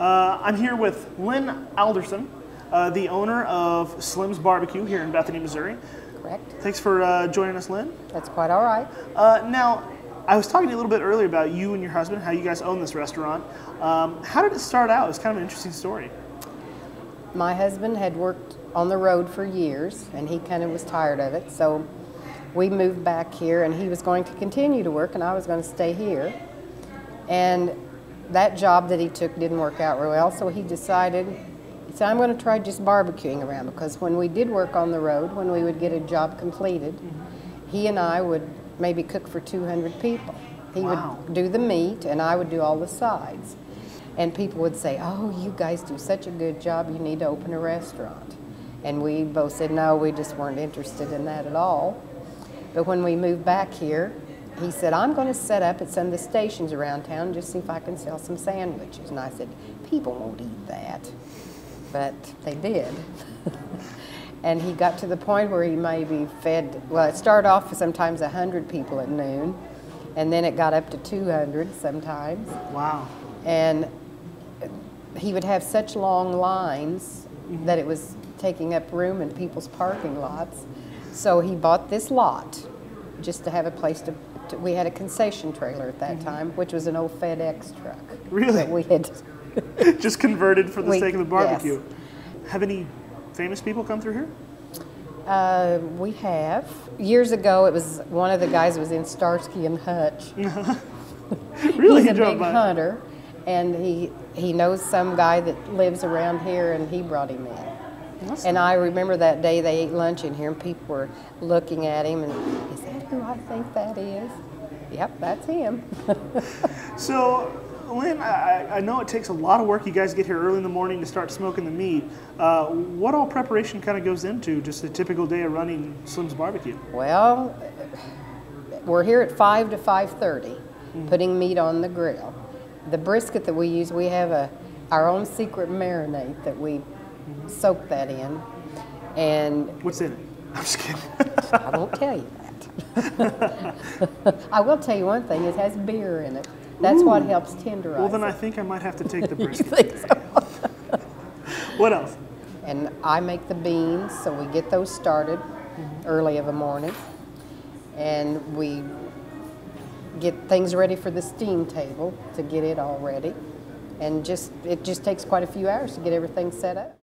I'm here with Lynn Alderson, the owner of Slim's Barbecue here in Bethany, Missouri. Correct. Thanks for joining us, Lynn. That's quite all right. Now, I was talking to you a little bit earlier about you and your husband, how you guys own this restaurant. How did it start out? It's kind of an interesting story. My husband had worked on the road for years, and he kind of was tired of it, so we moved back here, and he was going to continue to work, and I was going to stay here. And that job that he took didn't work out real well, so he said, I'm going to try just barbecuing around, because when we did work on the road, when we would get a job completed, he and I would maybe cook for 200 people. He would do the meat, and I would do all the sides. And people would say, oh, you guys do such a good job, you need to open a restaurant. And we both said, no, we just weren't interested in that at all. But when we moved back here, he said, I'm going to set up at some of the stations around town and just see if I can sell some sandwiches. And I said, people won't eat that. But they did. And he got to the point where he maybe fed, well, it started off with sometimes 100 people at noon, and then it got up to 200 sometimes. Wow. And he would have such long lines that it was taking up room in people's parking lots. So he bought this lot just to have a place to we had a concession trailer at that time, which was an old FedEx truck. Really? That we had just converted for the sake of the barbecue. Yes. Have any famous people come through here? We have. Years ago, it was one of the guys who was in Starsky and Hutch. Really? He's a big hunter, and he knows some guy that lives around here, and he brought him in. Awesome. And I remember that day they ate lunch in here, and people were looking at him, and is that who I think that is? Yep, that's him. So, Lynn, I know it takes a lot of work. You guys get here early in the morning to start smoking the meat. What all preparation kind of goes into just a typical day of running Slim's Barbecue? Well, we're here at 5 to 5:30, putting meat on the grill. The brisket that we use, we have our own secret marinade that we soak that in. And what's in it? I'm just kidding. I won't tell you that. I will tell you one thing, it has beer in it. That's what helps tenderize. Well, then it. I think I might have to take the brisket. You think so? What else? And I make the beans, so we get those started early of a morning. And we get things ready for the steam table to get it all ready. And it just takes quite a few hours to get everything set up.